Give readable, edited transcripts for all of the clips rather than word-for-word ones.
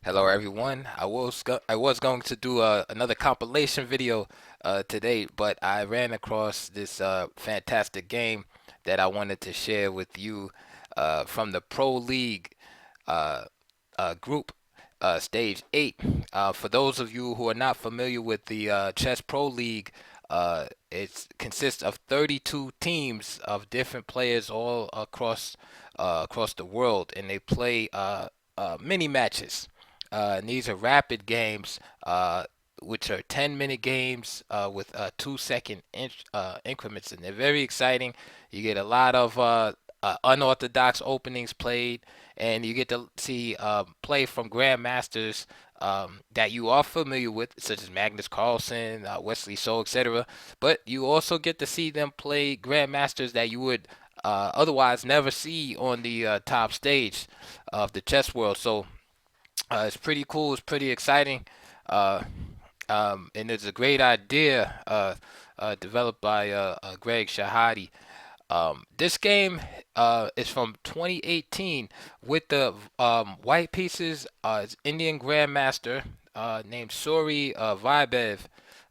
Hello everyone. I was going to do another compilation video today, but I ran across this fantastic game that I wanted to share with you from the Pro League uh, group stage 8. For those of you who are not familiar with the Chess Pro League, it consists of 32 teams of different players all across the world, and they play mini matches. And these are rapid games, which are 10-minute games with 2-second increments, and they're very exciting. You get a lot of unorthodox openings played, and you get to see play from grandmasters that you are familiar with, such as Magnus Carlsen, Wesley So, etc. But you also get to see them play grandmasters that you would otherwise never see on the top stage of the chess world. So it's pretty cool. It's pretty exciting. Uh, and it's a great idea developed by Greg Shahadi. This game is from 2018 with the white pieces. It's Indian Grandmaster named Suri Vaibhav,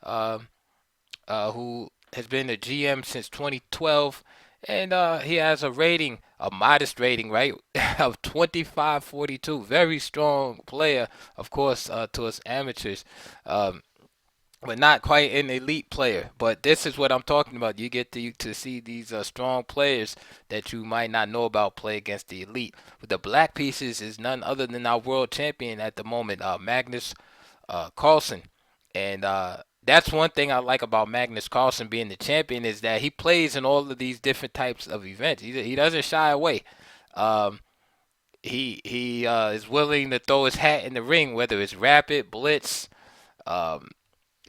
uh, who has been a GM since 2012, and he has a rating, a modest rating, right, of 2542. Very strong player, of course, to us amateurs. Um, but not quite an elite player. But this is what I'm talking about. You get to see these strong players that you might not know about play against the elite. With the black pieces is none other than our world champion at the moment, Magnus Carlsen, and that's one thing I like about Magnus Carlsen being the champion is that he plays in all of these different types of events. He doesn't shy away. Um, he is willing to throw his hat in the ring, whether it's rapid, blitz, um,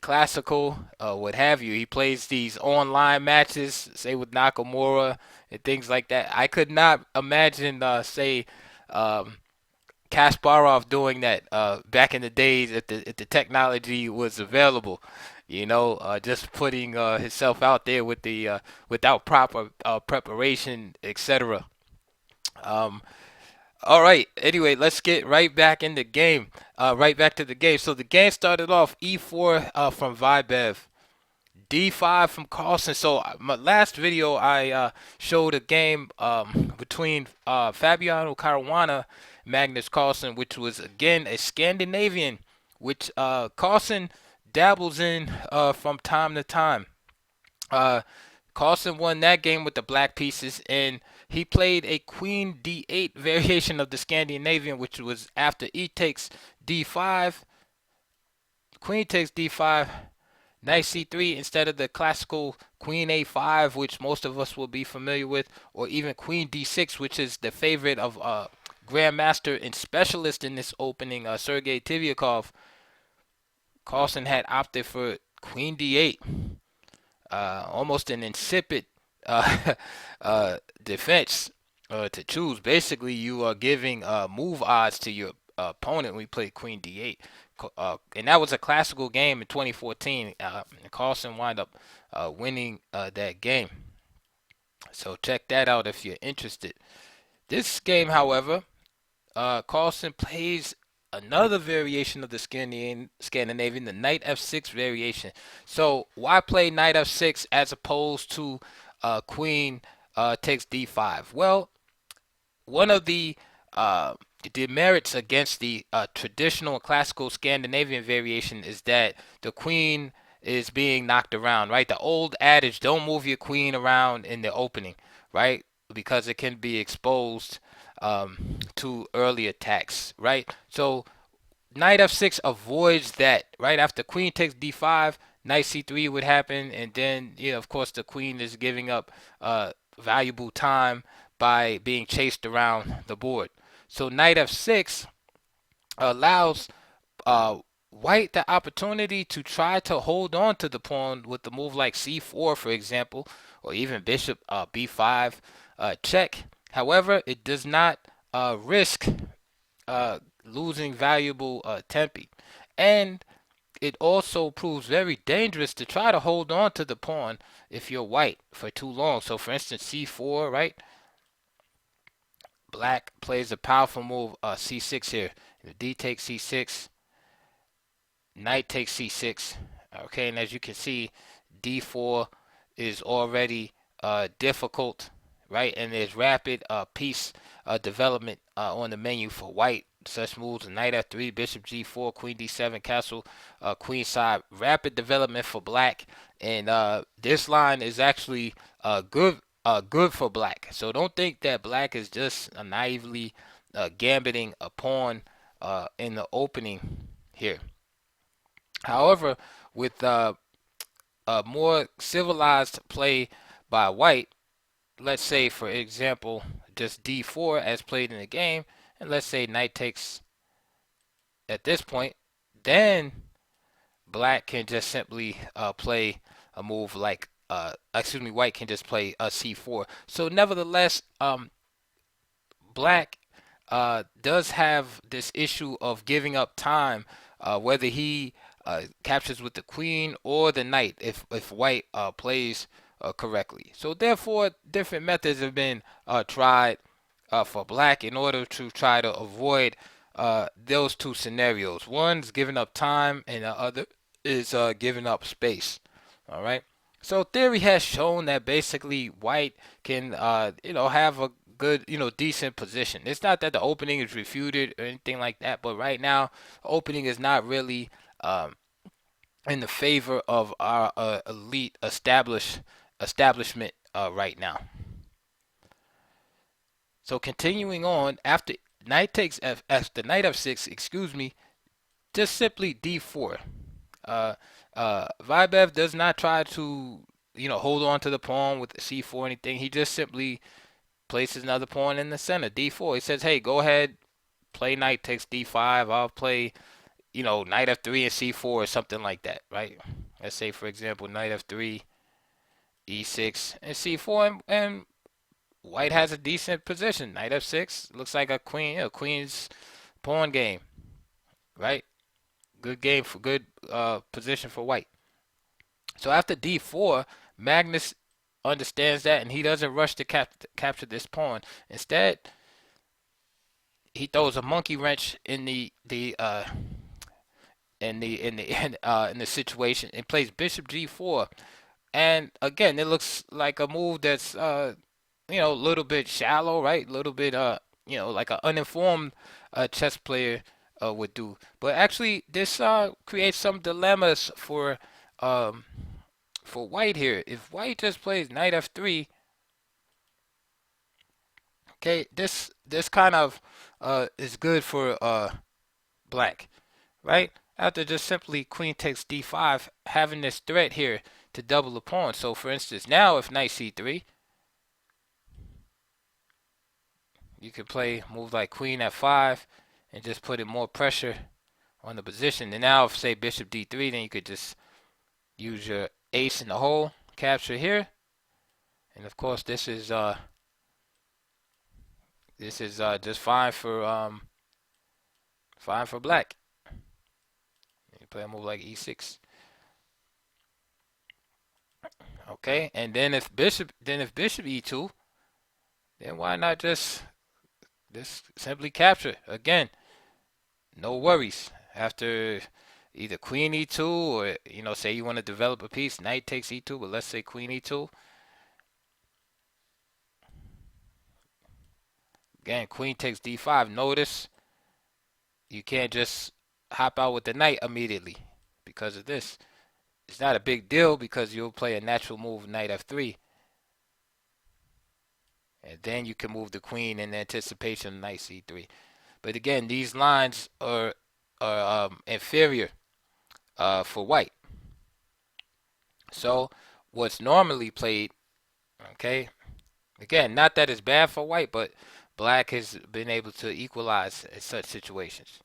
classical, what have you. He plays these online matches, say with Nakamura and things like that. I could not imagine, say, um, Kasparov doing that back in the days if the technology was available. Just putting himself out there with the without proper preparation, etc. Um, all right. Anyway, let's get right back in the game. Right back to the game. So the game started off E4 from Vaibhav, D5 from Carlsen. So my last video, I showed a game between Fabiano Caruana, Magnus Carlsen, which was again a Scandinavian, which Carlsen dabbles in from time to time. Uh, Carlsen won that game with the black pieces, and he played a Queen D8 variation of the Scandinavian, which was after E takes D5, Queen takes D5, Knight C3 instead of the classical Queen A5, which most of us will be familiar with, or even Queen D6, which is the favorite of Grandmaster and specialist in this opening, Sergey Tivyakov. Carlsen had opted for Queen D8, almost an insipid uh, defense to choose. Basically, you are giving move odds to your opponent when you play Queen D8. And that was a classical game in 2014. Carlsen wound up winning that game. So check that out if you're interested. This game, however, Carlsen plays another variation of the Scandinavian, the Knight F6 variation. So why play Knight F6 as opposed to Queen takes D5? Well, one of the demerits against the traditional classical Scandinavian variation is that the queen is being knocked around, right? The old adage, don't move your queen around in the opening, right? Because it can be exposed to early attacks, right? So knight f6 avoids that, right? After queen takes d5, knight c3 would happen, and then, of course, the queen is giving up valuable time by being chased around the board. So knight f6 allows white the opportunity to try to hold on to the pawn with the move like c4, for example, or even bishop b5 check. However, it does not risk losing valuable tempi. And it also proves very dangerous to try to hold on to the pawn if you're white for too long. So for instance, c4, right? Black plays a powerful move, c6 here. If d takes c6, knight takes c6. Okay, and as you can see, d4 is already difficult, right? And there's rapid piece development on the menu for white. Such moves: knight f3, bishop g4, queen d7, castle, queen side. Rapid development for black, and this line is actually good for black. So don't think that black is just naively gambiting a pawn in the opening here. However, with a more civilized play by white, let's say for example just d4 as played in the game, and let's say knight takes at this point, then black can just simply play a move like white can just play a c4. So nevertheless, black does have this issue of giving up time, whether he captures with the queen or the knight if white plays correctly. So therefore, different methods have been tried for black in order to try to avoid those two scenarios. One's giving up time, and the other is giving up space. All right. So theory has shown that basically white can, have a good, decent position. It's not that the opening is refuted or anything like that, but right now, opening is not really in the favor of our elite establishment right now. So continuing on, after knight f6, excuse me, just simply d4. Vaibhav does not try to, hold on to the pawn with the c4 or anything. He just simply places another pawn in the center, d4. He says, hey, go ahead, play knight takes d5. I'll play, knight f3 and c4 or something like that, right? Let's say, for example, knight f3, e6, and c4, and white has a decent position. Knight f6 looks like a queen's pawn game, right? Good game for good position for white. So after d4, Magnus understands that, and he doesn't rush to capture this pawn. Instead, he throws a monkey wrench in the situation and plays bishop g4. And again, it looks like a move that's a little bit shallow, right? A little bit like an uninformed chess player would do. But actually, this creates some dilemmas for white here. If white just plays knight f3, okay, this kind of is good for black, right? After just simply queen takes d5, having this threat here to double the pawn. So for instance, now if knight c3, you could play move like queen f5 and just put in more pressure on the position. And now if say bishop d3, then you could just use your ace in the hole, capture here. And of course this is just fine for black. You play a move like e6. Okay, and then if bishop e2, then why not just simply capture again? No worries. After either queen e2 or say you want to develop a piece, knight takes e2, but let's say queen e2. Again, queen takes d5. Notice you can't just hop out with the knight immediately because of this. It's not a big deal because you'll play a natural move, knight f3. And then you can move the queen in anticipation of knight c3. But again, these lines are inferior for white. So what's normally played, okay, again, not that it's bad for white, but black has been able to equalize in such situations.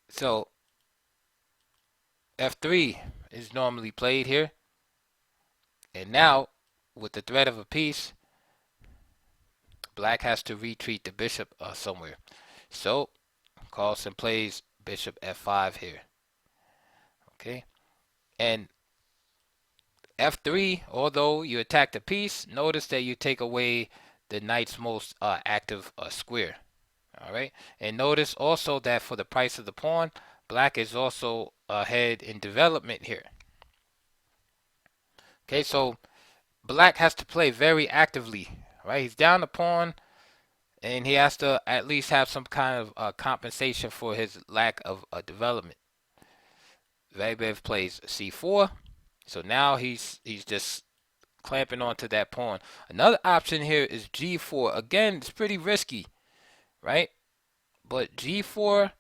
So f3 is normally played here. And now, with the threat of a piece, black has to retreat the bishop somewhere. So Carlsen plays bishop f5 here. Okay, and F3, although you attack the piece, notice that you take away the knight's most active square. All right, and notice also that for the price of the pawn, black is also ahead in development here. Okay, so black has to play very actively, right? He's down the pawn, and he has to at least have some kind of compensation for his lack of development. Vaibhav plays c4, so now he's just clamping onto that pawn. Another option here is g4. Again, it's pretty risky, right? But g4,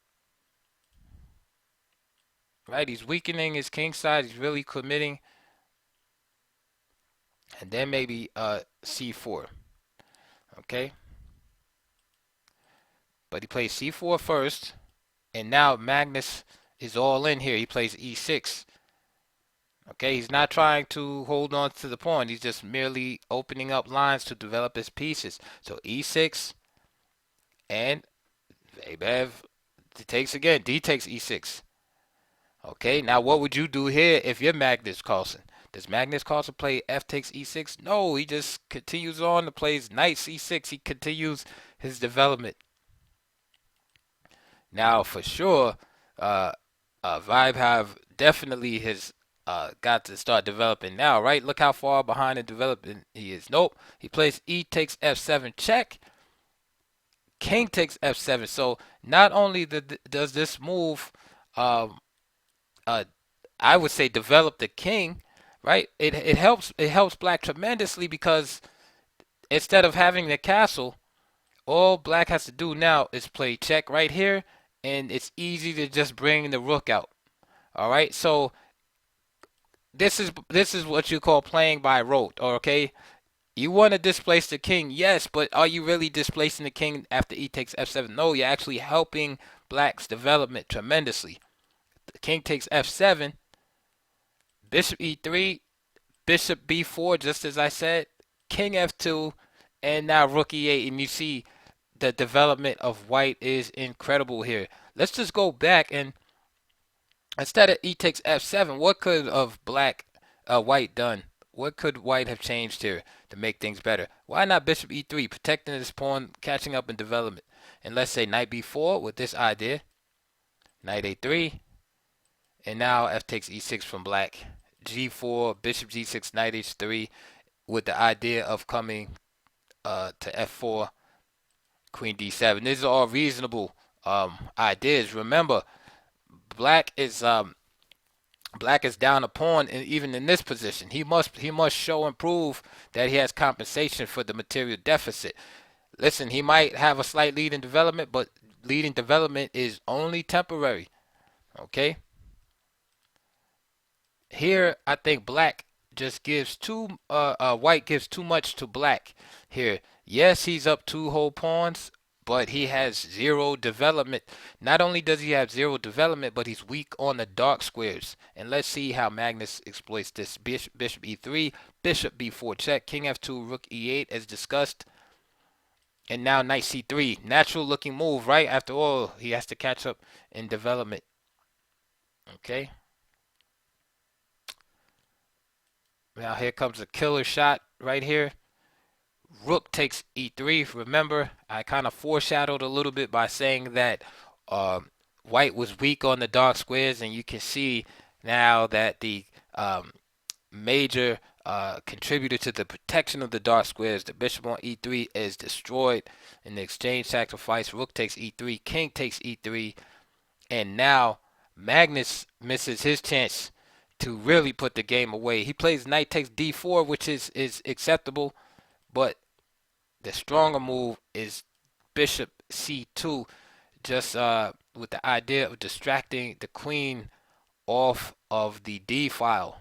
right? He's weakening his king side. He's really committing. And then maybe c4, okay? But he plays c4 first, and now Magnus is all in here. He plays e6. Okay, he's not trying to hold on to the pawn. He's just merely opening up lines to develop his pieces. So e6, and Vaibhav takes again. D takes e6. Okay, now what would you do here if you're Magnus Carlsen? Does Magnus Carlsen play f takes e6? No, he just continues on to plays knight c6. He continues his development. Now, for sure, Vaibhav definitely has got to start developing now, right? Look how far behind in development he is. Nope. He plays e takes f7 check. King takes f7. So not only does this move, uh, I would say, develop the king, right? It helps black tremendously because instead of having the castle, all black has to do now is play check right here, and it's easy to just bring the rook out. All right, so this is what you call playing by rote. Okay, you want to displace the king, yes, but are you really displacing the king after e takes f7? No, you're actually helping black's development tremendously. The king takes f7, bishop e3, bishop b4, just as I said, king f2, and now rook e8, and you see the development of white is incredible here. Let's just go back, and instead of e takes f7, what could have white done? What could white have changed here to make things better? Why not bishop e3, protecting this pawn, catching up in development? And let's say knight b4 with this idea, knight a3, and now f takes e6 from black, g4, bishop g6, knight h3, with the idea of coming to f4, queen d7. These are all reasonable ideas. Remember, black is down a pawn, and even in this position, he must show and prove that he has compensation for the material deficit. Listen, he might have a slight lead in development, but leading development is only temporary. Okay. Here, I think black just gives white gives too much to black here. Yes, he's up 2 whole pawns, but he has zero development. Not only does he have zero development, but he's weak on the dark squares. And let's see how Magnus exploits this. Bishop e3, bishop b4 check, king f2, rook e8 as discussed. And now knight c3. Natural looking move, right? After all, he has to catch up in development. Okay. Now here comes a killer shot right here. Rook takes e3. Remember, I kind of foreshadowed a little bit by saying that white was weak on the dark squares, and you can see now that the major contributor to the protection of the dark squares, the bishop on e3, is destroyed in the exchange sacrifice. Rook takes e3, king takes e3, and now Magnus misses his chance to really put the game away. He plays knight takes d4, which is acceptable, but the stronger move is bishop c2, just with the idea of distracting the queen off of the d file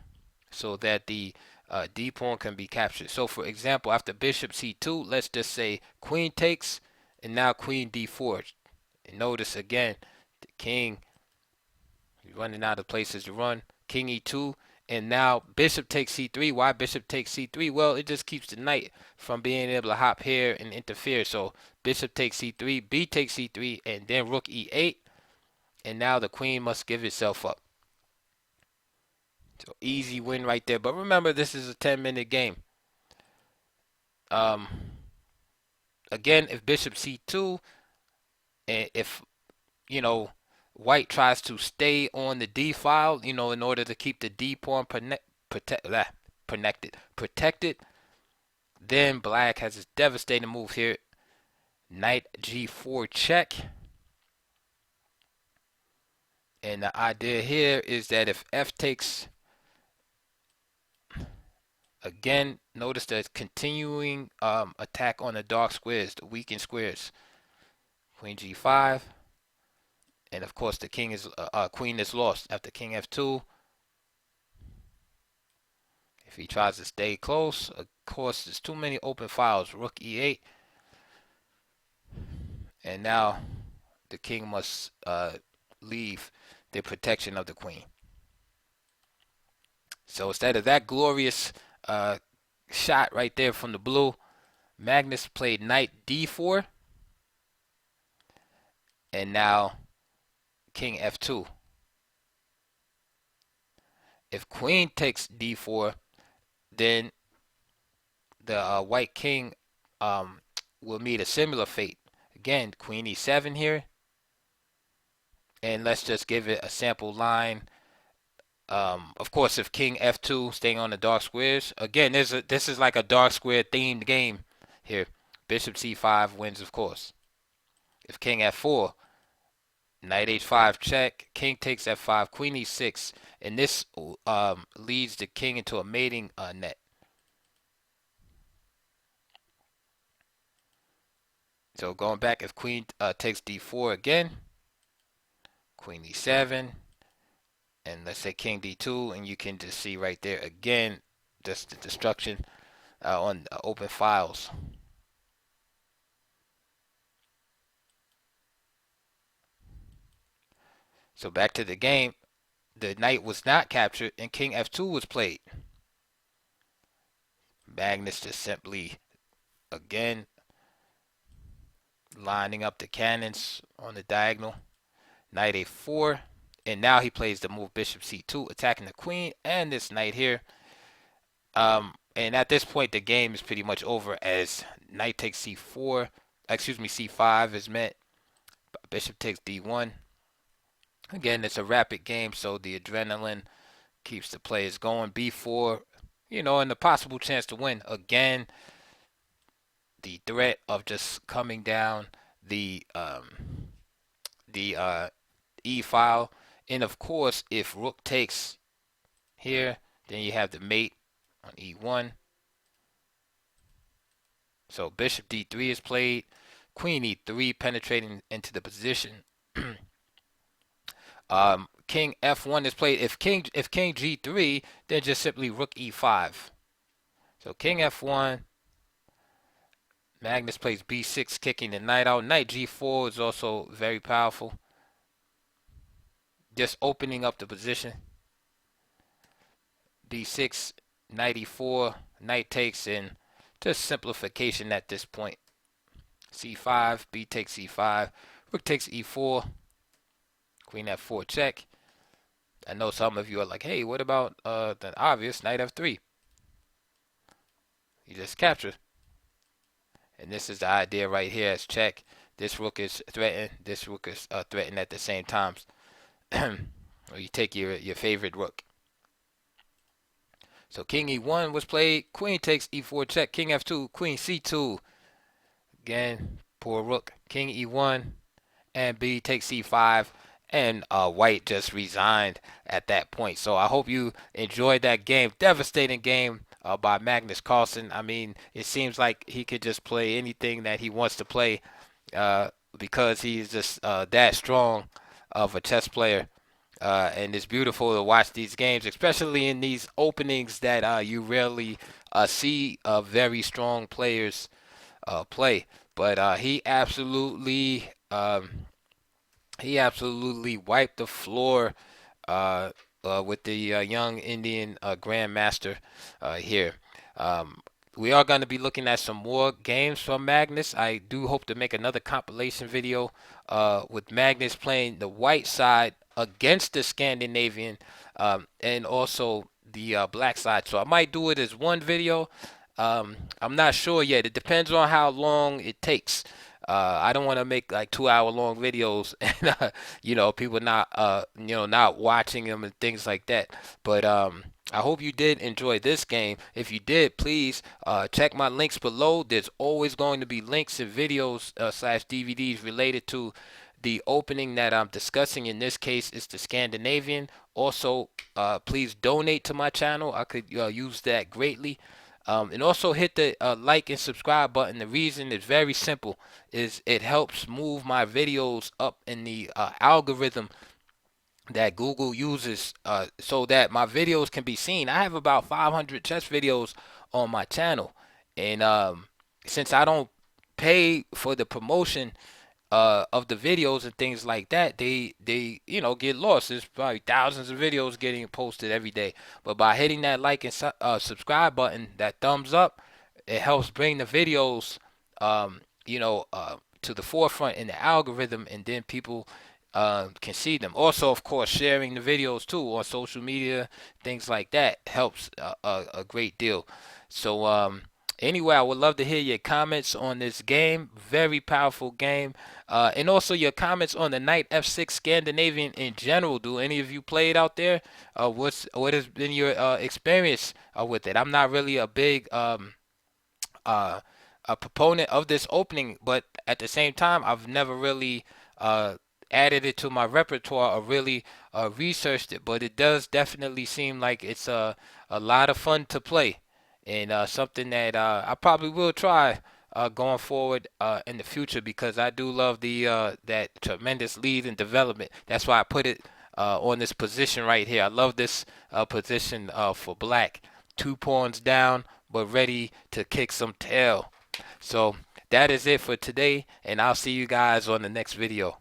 so that the d pawn can be captured. So for example, after bishop c2, let's just say queen takes, and now queen d4. And notice again, the king is running out of places to run. King e2, and now bishop takes c3. Why bishop takes c3? Well, it just keeps the knight from being able to hop here and interfere. So bishop takes c3, b takes c3, and then rook e8, and now the queen must give itself up. So easy win right there. But remember, this is a 10-minute game. Um, Again, if bishop c2, and if white tries to stay on the d file, in order to keep the d pawn protected, then black has this devastating move here. Knight g4 check. And the idea here is that if f takes, again, notice the continuing attack on the dark squares, the weakened squares. Queen g5. And of course, the queen is lost after king f2. If he tries to stay close, of course, there's too many open files. Rook e8. And now the king must leave the protection of the queen. So instead of that glorious shot right there from the blue, Magnus played knight d4. And now king f2. If queen takes d4, then the white king will meet a similar fate. Again, queen e7 here. And let's just give it a sample line. Of course, if king f2, staying on the dark squares. Again, this is like a dark square themed game here. Bishop c5 wins, of course. If king f4, knight h5 check, king takes f5, queen e6. And this leads the king into a mating net. So going back, if queen takes d4 again, queen e7, and let's say king d2, and you can just see right there again, just the destruction on open files. So back to the game, the knight was not captured, and king f2 was played. Magnus just simply, again, lining up the cannons on the diagonal. Knight a4, and now he plays the move bishop c2, attacking the queen and this knight here. And at this point, the game is pretty much over as knight takes c4. Excuse me, c5 is met. Bishop takes d1. Again, it's a rapid game, so the adrenaline keeps the players going. b4, and the possible chance to win. Again, the threat of just coming down the e file, and of course, if rook takes here, then you have the mate on e1. So bishop d3 is played, queen e3 penetrating into the position. King f1 is played. If king g3, then just simply rook e5. So king f1. Magnus plays b6, kicking the knight out. Knight g4 is also very powerful. Just opening up the position. b6, knight e4, knight takes, and just simplification at this point. c5, b takes c5, rook takes e4, queen f4 check. I know some of you are like, hey, what about the obvious knight f3? You just capture. And this is the idea right here as check. This rook is threatened. This rook is threatened at the same time. Or you take your favorite rook. So king e1 was played. Queen takes e4 check. King f2. Queen c2. Again, poor rook. King e1. And b takes c5. And white just resigned at that point. So I hope you enjoyed that game. Devastating game by Magnus Carlsen. I mean, it seems like he could just play anything that he wants to play because he's just that strong of a chess player. And it's beautiful to watch these games, especially in these openings that you rarely see very strong players play. But he absolutely wiped the floor with the young Indian grandmaster here. we are going to be looking at some more games from Magnus. I do hope to make another compilation video with Magnus playing the white side against the Scandinavian, and also the black side. So I might do it as one video. I'm not sure yet. It depends on how long it takes. I don't want to make like 2 hour long videos and people not not watching them and things like that. But I hope you did enjoy this game. If you did, please check my links below. There's always going to be links and videos slash DVDs related to the opening that I'm discussing. In this case, it's the Scandinavian. Also, please donate to my channel. I could use that greatly. And also hit the like and subscribe button. The reason is very simple, is it helps move my videos up in the algorithm that Google uses, so that my videos can be seen. I have about 500 chess videos on my channel, and since I don't pay for the promotion of the videos and things like that, they get lost. There's probably thousands of videos getting posted every day, but by hitting that like and subscribe button, that thumbs up, it helps bring the videos to the forefront in the algorithm, and then people can see them. Also, of course, sharing the videos too on social media, things like that helps a great deal. So anyway, I would love to hear your comments on this game. Very powerful game. And also your comments on the Knight F6 Scandinavian in general. Do any of you play it out there? What has been your experience with it? I'm not really uh, a proponent of this opening, but at the same time, I've never really added it to my repertoire or really researched it. But it does definitely seem like it's a lot of fun to play, and something that I probably will try going forward in the future, because I do love the that tremendous lead and development. That's why I put it on this position right here. I love this position for black. 2 pawns down, but ready to kick some tail. So that is it for today, and I'll see you guys on the next video.